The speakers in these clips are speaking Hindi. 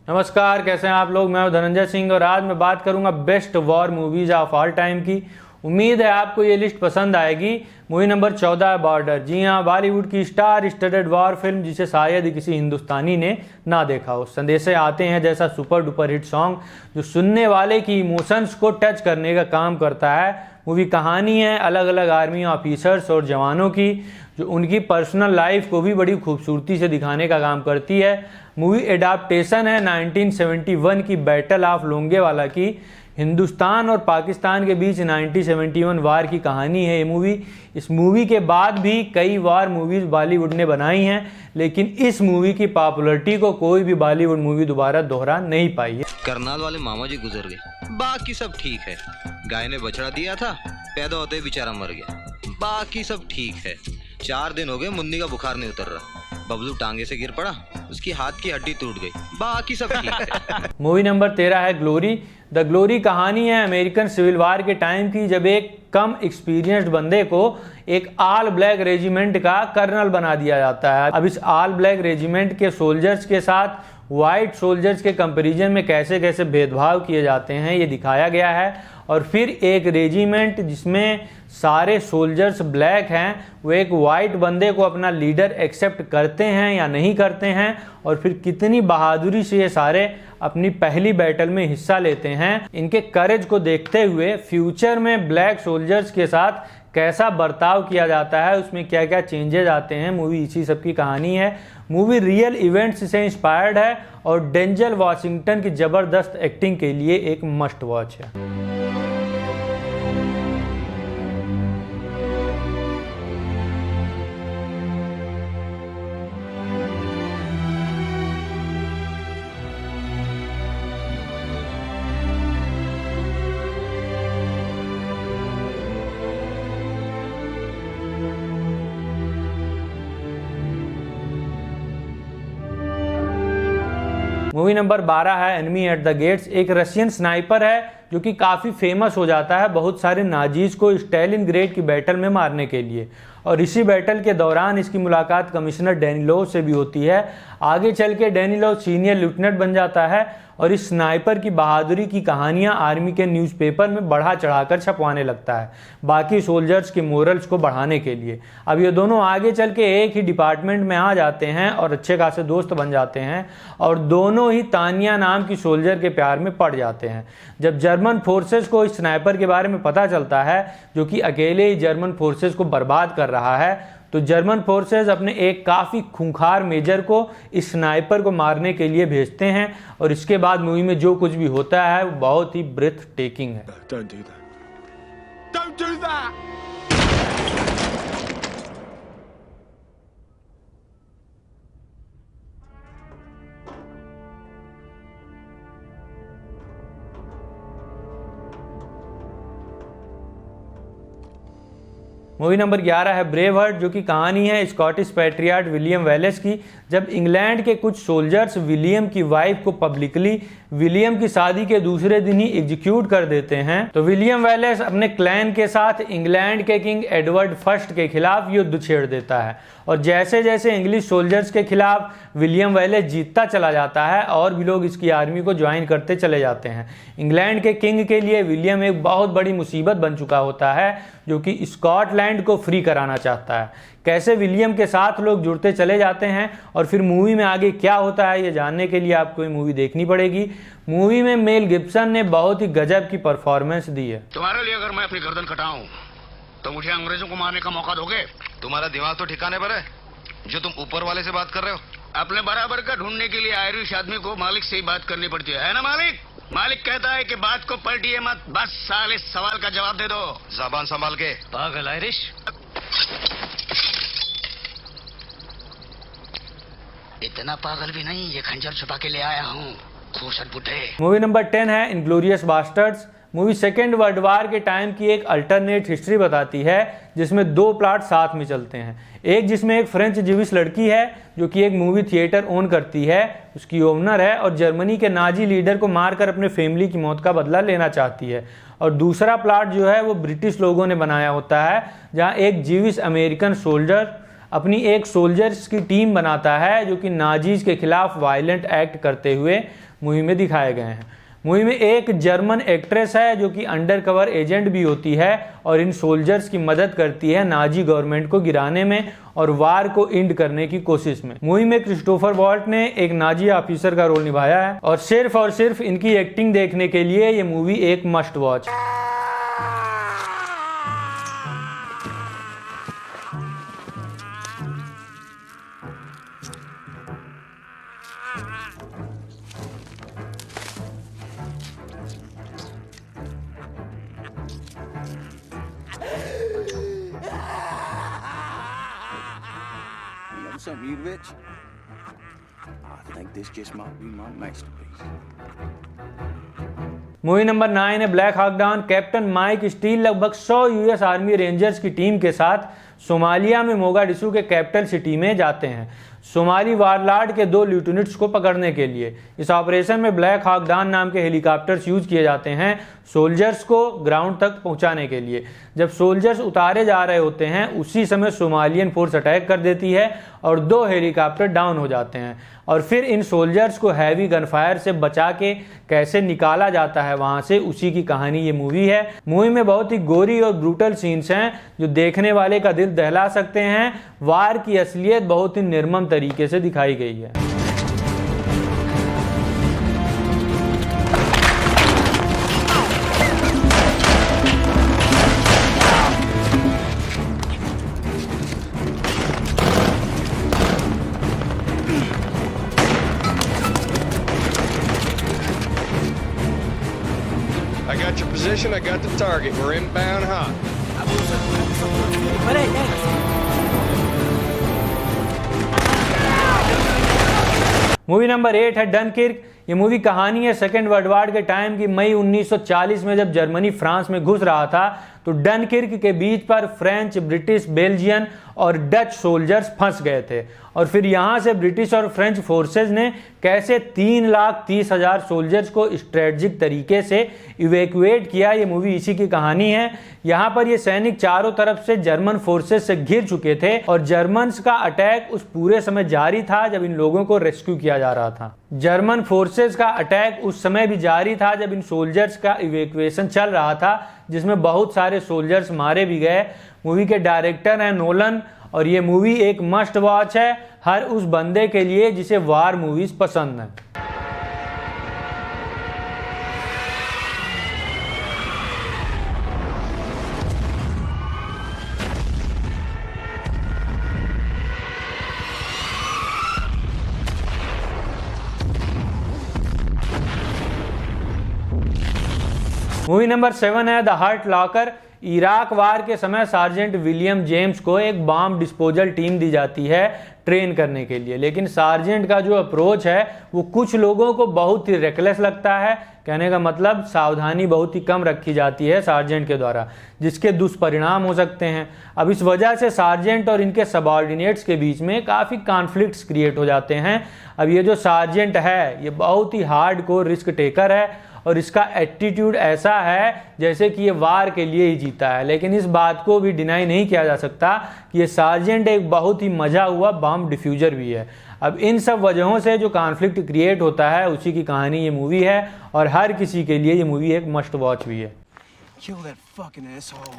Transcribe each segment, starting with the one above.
नमस्कार, कैसे हैं आप लोग। मैं हूं धनंजय सिंह और आज मैं बात करूंगा best war movies of all time की। उम्मीद है आपको ये लिस्ट पसंद आएगी। मूवी नंबर 14 है बॉर्डर। जी हां, बॉलीवुड की स्टार स्टडेड वॉर फिल्म जिसे शायद किसी हिंदुस्तानी ने ना देखा हो। संदेशे आते हैं जैसा सुपर डुपर हिट सॉन्ग जो सुनने वाले की इमोशंस को टच करने का काम करता है। मूवी कहानी है अलग अलग आर्मी ऑफिसर्स और जवानों की जो उनकी पर्सनल लाइफ को भी बड़ी खूबसूरती से दिखाने का काम करती है। मूवी एडाप्टेशन है 1971 की बैटल ऑफ लोंगेवाला की। हिंदुस्तान और पाकिस्तान के बीच 1971 वार की कहानी है ये मूवी। इस मूवी के बाद भी कई वार मूवीज़ बॉलीवुड ने बनाई हैं, लेकिन इस मूवी की पॉपुलैरिटी को कोई भी बॉलीवुड मूवी दोबारा दोहरा नहीं पाई है। करनाल वाले मामा जी गुजर गए, बाकी सब ठीक है। गाय ने बछड़ा दिया था, पैदा होते बेचारा मर गया, बाकी सब ठीक है। 4 दिन हो गए मुन्नी का बुखार नहीं उतर रहा। बबलू टांगे से गिर पड़ा, उसकी हाथ की हड्डी टूट गई, बाकी सब ठीक है। मूवी नंबर 13 है ग्लोरी। द ग्लोरी कहानी है अमेरिकन सिविल वार के टाइम की, जब एक कम एक्सपीरियंस्ड बंदे को एक ऑल ब्लैक रेजिमेंट का कर्नल बना दिया जाता है। अब इस ऑल ब्लैक रेजिमेंट के सोल्जर्स के साथ वाइट सोल्जर्स के कंपैरिजन में कैसे कैसे भेदभाव किए जाते हैं ये दिखाया गया है। और फिर एक रेजिमेंट जिसमें सारे सोल्जर्स ब्लैक हैं, वो एक वाइट बंदे को अपना लीडर एक्सेप्ट करते हैं या नहीं करते हैं, और फिर कितनी बहादुरी से ये सारे अपनी पहली बैटल में हिस्सा लेते हैं। इनके करेज को देखते हुए फ्यूचर में ब्लैक सोल्जर्स के साथ कैसा बर्ताव किया जाता है, उसमें क्या क्या चेंजेस आते हैं, मूवी इसी सब की कहानी है। मूवी रियल इवेंट्स से इंस्पायर्ड है और डेंजल वॉशिंगटन की ज़बरदस्त एक्टिंग के लिए एक मस्ट वॉच है। मूवी नंबर 12 है एनिमी एट द गेट्स। एक रशियन स्नाइपर है जो कि काफ़ी फेमस हो जाता है बहुत सारे नाजीज को स्टालिनग्रेड की बैटल में मारने के लिए, और इसी बैटल के दौरान इसकी मुलाकात कमिश्नर डैनिलोव से भी होती है। आगे चल के डैनिलोव सीनियर लेफ्टिनेंट बन जाता है और इस स्नाइपर की बहादुरी की कहानियां आर्मी के न्यूज़पेपर में बढ़ा चढ़ाकर छपवाने लगता है, बाकी सोल्जर्स के मोरल्स को बढ़ाने के लिए। अब ये दोनों आगे चल के एक ही डिपार्टमेंट में आ जाते हैं और अच्छे खासे दोस्त बन जाते हैं, और दोनों ही तानिया नाम की सोल्जर के प्यार में पड़ जाते हैं। जब जर्मन फोर्सेस को इस स्नाइपर के बारे में पता चलता है जो कि अकेले ही जर्मन फोर्सेस को बर्बाद कर रहा है, तो जर्मन फोर्सेस अपने एक काफ़ी खूंखार मेजर को इस स्नाइपर को मारने के लिए भेजते हैं, और इसके बाद मूवी में जो कुछ भी होता है वो बहुत ही ब्रेथ टेकिंग है। Don't do that. Don't do that! Movie number 11 है ब्रेव हार्ट, जो कि कहानी है स्कॉटिश पैट्रियट विलियम वेलेस की। जब इंग्लैंड के कुछ सोल्जर्स विलियम की वाइफ को पब्लिकली विलियम की शादी के दूसरे दिन ही एग्जीक्यूट कर देते हैं, तो विलियम वेलेस अपने क्लैन के साथ इंग्लैंड के किंग एडवर्ड फर्स्ट के खिलाफ युद्ध छेड़ देता है, और जैसे जैसे इंग्लिश सोल्जर्स के खिलाफ विलियम वेलेस जीतता चला जाता है और भी लोग इसकी आर्मी को ज्वाइन करते चले जाते हैं। इंग्लैंड के किंग के लिए विलियम एक बहुत बड़ी मुसीबत बन चुका होता है जो कि स्कॉटलैंड को फ्री कराना चाहता है। कैसे विलियम के साथ लोग जुड़ते चले जाते हैं और फिर मूवी में आगे क्या होता है ये जानने के लिए आपको ये मूवी देखनी पड़ेगी। मूवी में मेल गिब्सन ने बहुत ही गजब की परफॉर्मेंस दी है। तुम्हारे लिए अगर मैं अपनी गर्दन कटाऊं तो मुझे अंग्रेजों को मारने का मौका दोगे? तुम्हारा दिमाग तो ठिकाने पर है जो तुम ऊपर वाले से बात कर रहे हो। अपने बराबर का ढूंढने के लिए आयरिश आदमी को मालिक से ही बात करनी पड़ती है ना मालिक? मालिक कहता है कि बात को पलटिए मत, बस साले सवाल का जवाब दे दो। ज़बान संभाल के। पागल आयरिश। इतना पागल भी नहीं, ये खंजर छुपा के ले आया हूँ, खूसट बुड्ढे। मूवी नंबर 10 है Inglourious Basterds. Movie second world war के टाइम की एक अल्टरनेट हिस्ट्री बताती है जिसमें 2 प्लॉट साथ में चलते हैं। एक जिसमें एक फ्रेंच जीविश लड़की है जो कि एक मूवी थिएटर ओन करती है, उसकी ओनर है और जर्मनी के नाजी लीडर को मारकर अपने फैमिली की मौत का बदला लेना चाहती है। और दूसरा प्लॉट जो है वो ब्रिटिश लोगों ने बनाया होता है, जहाँ एक जीविश अमेरिकन सोल्जर अपनी एक सोल्जर्स की टीम बनाता है जो कि नाजीज के खिलाफ वायलेंट एक्ट करते हुए मूवी में दिखाए गए हैं। मूवी में एक जर्मन एक्ट्रेस है जो कि अंडरकवर एजेंट भी होती है और इन सोल्जर्स की मदद करती है नाजी गवर्नमेंट को गिराने में और वार को एंड करने की कोशिश में। मूवी में क्रिस्टोफर वॉल्ट ने एक नाजी ऑफिसर का रोल निभाया है और सिर्फ इनकी एक्टिंग देखने के लिए ये मूवी एक मस्ट वॉच है। You know something, you rich? I think this just might be my masterpiece. Movie number 9 है Black Hawk Down. Captain Mike Steele लगभग 100 यूएस आर्मी रेंजर्स की टीम के साथ सोमालिया में मोगाडिशु के कैपिटल सिटी में जाते हैं सोमाली वारलॉर्ड के 2 लिeutenants को पकड़ने के लिए। इस ऑपरेशन में ब्लैक हॉक डाउन नाम के हेलीकॉप्टर्स यूज किए जाते हैं सोल्जर्स को ग्राउंड तक पहुंचाने के लिए। जब सोल्जर्स उतारे जा रहे होते हैं उसी समय सोमालियन फोर्स अटैक कर देती है और 2 हेलीकॉप्टर डाउन हो जाते हैं और फिर इन सोल्जर्स को हैवी गनफायर से बचा के कैसे निकाला जाता है वहां से, उसी की कहानी ये मूवी है। मूवी में बहुत ही गोरी और ब्रूटल सीन्स हैं जो देखने वाले का दिल दहला सकते हैं। वार की असलियत बहुत ही निर्मम तरीके से दिखाई गई है। I got your position, I got the target. We're inbound hot. Movie number 8 है डनकिर्क। ये मूवी कहानी है सेकेंड वर्ल्ड वॉर के टाइम की। मई 1940 में जब जर्मनी फ्रांस में घुस रहा था तो डनकिर्क के बीच पर फ्रेंच, ब्रिटिश, बेल्जियन और डच सोल्जर्स फंस गए थे और फिर यहाँ से ब्रिटिश और फ्रेंच फोर्सेज ने कैसे 3,30,000 सोल्जर्स को स्ट्रेटजिक तरीके से इवैक्यूएट किया। ये मूवी इसी की कहानी है। यहाँ पर ये सैनिक चारों तरफ से जर्मन फोर्सेज से घिर चुके थे और जर्मन्स का अटैक उस पूरे समय जारी था जब इन लोगों को रेस्क्यू किया जा रहा था। जर्मन फोर्सेज का अटैक उस समय भी जारी था जब इन सोल्जर्स का इवैक्यूएशन चल रहा था, जिसमें बहुत सारे सोल्जर्स मारे भी गए। मूवी के डायरेक्टर हैं नोलन और ये मूवी एक मस्ट वॉच है हर उस बंदे के लिए जिसे वार मूवीज पसंद हैं। मूवी नंबर 7 है द हर्ट लॉकर। इराक वार के समय सार्जेंट विलियम जेम्स को एक बॉम्ब डिस्पोजल टीम दी जाती है ट्रेन करने के लिए, लेकिन सार्जेंट का जो अप्रोच है वो कुछ लोगों को बहुत ही रेकलेस लगता है। कहने का मतलब सावधानी बहुत ही कम रखी जाती है सार्जेंट के द्वारा, जिसके दुष्परिणाम हो सकते हैं। अब इस वजह से सार्जेंट और इनके सबऑर्डिनेट्स के बीच में काफ़ी कॉन्फ्लिक्ट्स क्रिएट हो जाते हैं। अब ये जो सार्जेंट है ये बहुत ही हार्डकोर रिस्क टेकर है और इसका एटीट्यूड ऐसा है जैसे कि ये वार के लिए ही जीता है, लेकिन इस बात को भी डिनाई नहीं किया जा सकता कि ये सार्जेंट एक बहुत ही मजा हुआ बम डिफ्यूजर भी है। अब इन सब वजहों से जो कॉन्फ्लिक्ट क्रिएट होता है उसी की कहानी ये मूवी है और हर किसी के लिए ये मूवी एक मस्ट वॉच भी है। Kill that fucking asshole.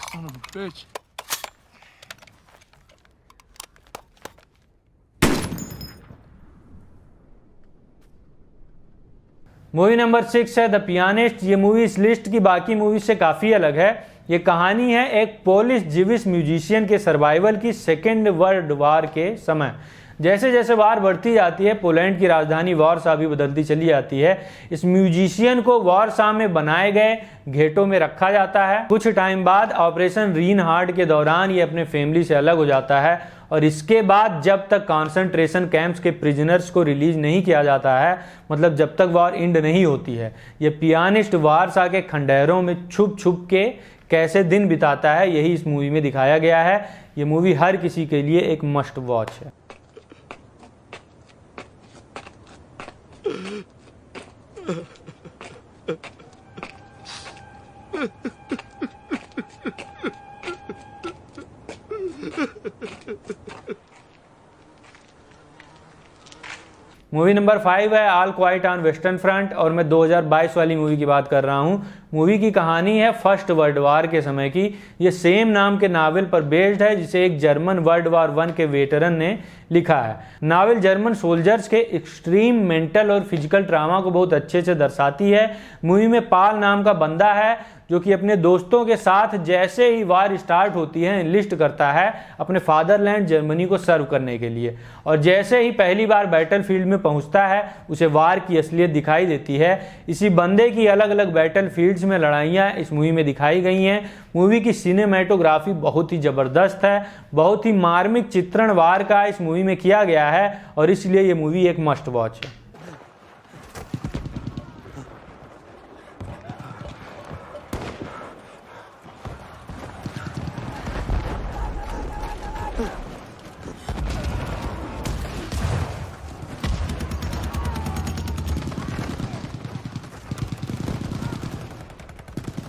Son of a bitch. Movie number 6 है द पियानिस्ट। ये मूवी इस लिस्ट की बाकी मूवी से काफ़ी अलग है। ये कहानी है एक पोलिश जिविश म्यूजिशियन के सर्वाइवल की सेकेंड वर्ल्ड वार के समय। जैसे जैसे वार बढ़ती जाती है पोलैंड की राजधानी वॉर्सा भी बदलती चली जाती है। इस म्यूजिशियन को वॉर्सा में बनाए गए घेटों में रखा जाता है। कुछ टाइम बाद ऑपरेशन रीनहार्ड के दौरान ये अपने फैमिली से अलग हो जाता है और इसके बाद जब तक कॉन्सेंट्रेशन कैंप्स के प्रिजनर्स को रिलीज नहीं किया जाता है, मतलब जब तक वार एंड नहीं होती है, ये पियानिस्ट वारसा के खंडहरों में छुप छुप के कैसे दिन बिताता है, यही इस मूवी में दिखाया गया है। ये मूवी हर किसी के लिए एक मस्ट वॉच है। मूवी नंबर 5 है all quite on western front, और मैं 2022 वाली मूवी की बात कर रहा हूँ। मूवी की कहानी है फर्स्ट वर्ल्ड वार के समय की। ये सेम नाम के नावल पर बेस्ड है, जिसे एक जर्मन वर्ल्ड वार 1 के वेटरन ने लिखा है। नावल जर्मन सोल्जर्स के एक्सट्रीम मेंटल और फिजिकल ट्रामा को बहुत अच्छे से दर्शाती है। मूवी में पाल नाम का बंदा है जो कि अपने दोस्तों के साथ जैसे ही वार स्टार्ट होती है एनलिस्ट करता है अपने फादरलैंड जर्मनी को सर्व करने के लिए, और जैसे ही पहली बार बैटलफील्ड में पहुंचता है उसे वार की असलियत दिखाई देती है। इसी बंदे की अलग अलग बैटलफील्ड्स में लड़ाइयाँ इस मूवी में दिखाई गई हैं। मूवी की सिनेमेटोग्राफी बहुत ही ज़बरदस्त है, बहुत ही मार्मिक चित्रण वार का इस मूवी में किया गया है, और इसलिए ये मूवी एक मस्ट वॉच है।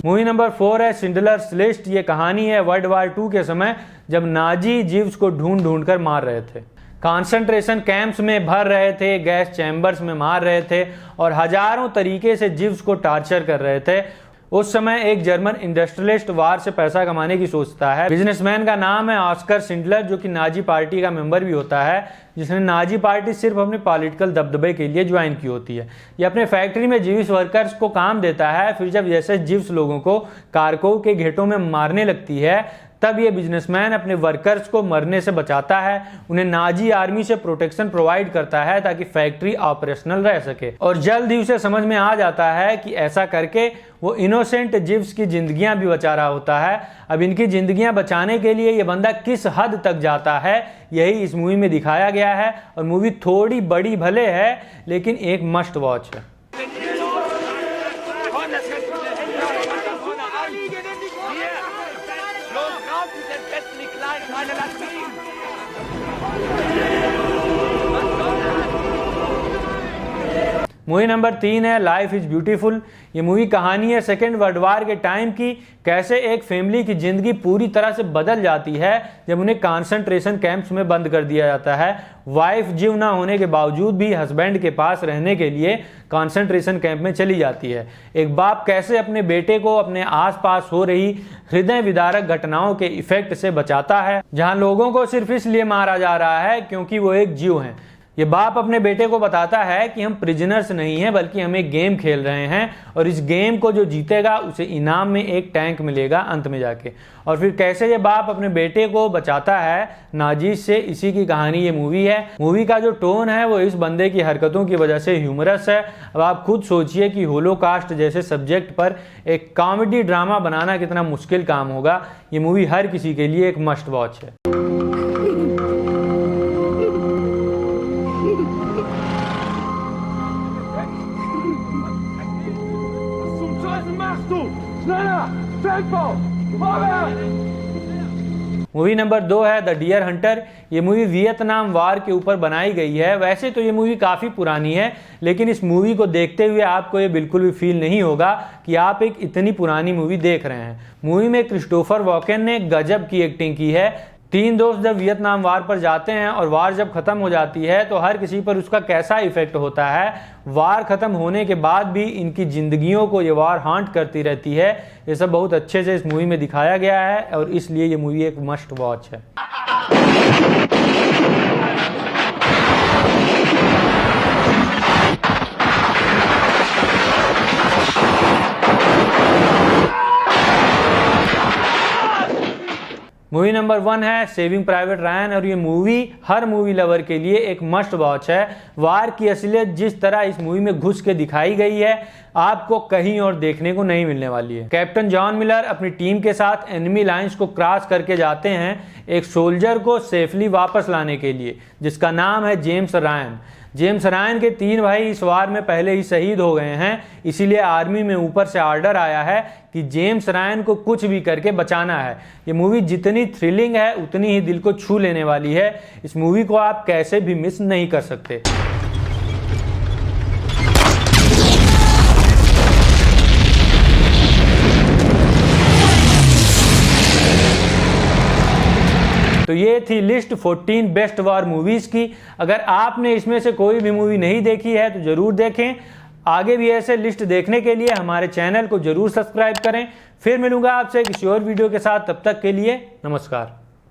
मूवी नंबर 4 है शिंडलर्स लिस्ट। ये कहानी है वर्ल्ड वार 2 के समय जब नाजी जीव्स को ढूंढ ढूंढ कर मार रहे थे, कॉन्सेंट्रेशन कैंप्स में भर रहे थे, गैस चैम्बर्स में मार रहे थे और हजारों तरीके से जीव्स को टार्चर कर रहे थे। उस समय एक जर्मन इंडस्ट्रियलिस्ट वार से पैसा कमाने की सोचता है। बिजनेसमैन का नाम है ऑस्कर शिंडलर, जो कि नाजी पार्टी का मेंबर भी होता है, जिसने नाजी पार्टी सिर्फ अपने पॉलिटिकल दबदबे के लिए ज्वाइन की होती है। ये अपने फैक्ट्री में जीविस वर्कर्स को काम देता है। फिर जब जैसे जीव्स लोगों को कारकोव के घेटों में मारने लगती है, तब ये बिजनेसमैन अपने वर्कर्स को मरने से बचाता है, उन्हें नाजी आर्मी से प्रोटेक्शन प्रोवाइड करता है ताकि फैक्ट्री ऑपरेशनल रह सके। और जल्द ही उसे समझ में आ जाता है कि ऐसा करके वो इनोसेंट जीव्स की जिंदगियां भी बचा रहा होता है। अब इनकी जिंदगियां बचाने के लिए ये बंदा किस हद तक जाता है, यही इस मूवी में दिखाया गया है। और मूवी थोड़ी बड़ी भले है, लेकिन एक मस्ट वॉच है। मूवी नंबर 3 है लाइफ इज ब्यूटीफुल। ये मूवी कहानी है सेकेंड वर्ल्ड वार के टाइम की, कैसे एक फैमिली की जिंदगी पूरी तरह से बदल जाती है जब उन्हें कॉन्सेंट्रेशन कैंप्स में बंद कर दिया जाता है। वाइफ जीव ना होने के बावजूद भी हस्बैंड के पास रहने के लिए कॉन्सेंट्रेशन कैंप में चली जाती है। एक बाप कैसे अपने बेटे को अपने आसपास हो रही हृदय विदारक घटनाओं के इफेक्ट से बचाता है, जहां लोगों को सिर्फ इसलिए मारा जा रहा है क्योंकि वो एक जीव हैं। ये बाप अपने बेटे को बताता है कि हम प्रिजनर्स नहीं हैं, बल्कि हम एक गेम खेल रहे हैं, और इस गेम को जो जीतेगा उसे इनाम में एक टैंक मिलेगा अंत में जाके। और फिर कैसे ये बाप अपने बेटे को बचाता है नाजीज से, इसी की कहानी ये मूवी है। मूवी का जो टोन है वो इस बंदे की हरकतों की वजह से ह्यूमरस है। अब आप खुद सोचिए कि होलोकास्ट जैसे सब्जेक्ट पर एक कॉमेडी ड्रामा बनाना कितना मुश्किल काम होगा। ये मूवी हर किसी के लिए एक मस्ट वॉच है। मूवी नंबर 2 है द डियर हंटर। ये मूवी वियतनाम वार के ऊपर बनाई गई है। वैसे तो ये मूवी काफ़ी पुरानी है, लेकिन इस मूवी को देखते हुए आपको ये बिल्कुल भी फील नहीं होगा कि आप एक इतनी पुरानी मूवी देख रहे हैं। मूवी में क्रिस्टोफर वॉकेन ने गजब की एक्टिंग की है। 3 दोस्त जब वियतनाम वार पर जाते हैं और वार जब खत्म हो जाती है तो हर किसी पर उसका कैसा इफेक्ट होता है। वार खत्म होने के बाद भी इनकी जिंदगियों को ये वार हांट करती रहती है। ये सब बहुत अच्छे से इस मूवी में दिखाया गया है, और इसलिए ये मूवी एक मस्ट वॉच है। मूवी नंबर 1 है सेविंग प्राइवेट रायन, और ये मूवी हर मूवी लवर के लिए एक मस्ट वॉच है। वार की असलियत जिस तरह इस मूवी में घुस के दिखाई गई है, आपको कहीं और देखने को नहीं मिलने वाली है। कैप्टन जॉन मिलर अपनी टीम के साथ एनिमी लाइंस को क्रॉस करके जाते हैं एक सोल्जर को सेफली वापस लाने के लिए, जिसका नाम है जेम्स रायन। जेम्स रायन के 3 भाई इस वार में पहले ही शहीद हो गए हैं, इसीलिए आर्मी में ऊपर से ऑर्डर आया है कि जेम्स रायन को कुछ भी करके बचाना है। ये मूवी जितनी थ्रिलिंग है उतनी ही दिल को छू लेने वाली है। इस मूवी को आप कैसे भी मिस नहीं कर सकते। तो ये थी लिस्ट 14 बेस्ट वॉर मूवीज़ की। अगर आपने इसमें से कोई भी मूवी नहीं देखी है तो ज़रूर देखें। आगे भी ऐसे लिस्ट देखने के लिए हमारे चैनल को ज़रूर सब्सक्राइब करें। फिर मिलूंगा आपसे किसी और वीडियो के साथ, तब तक के लिए नमस्कार।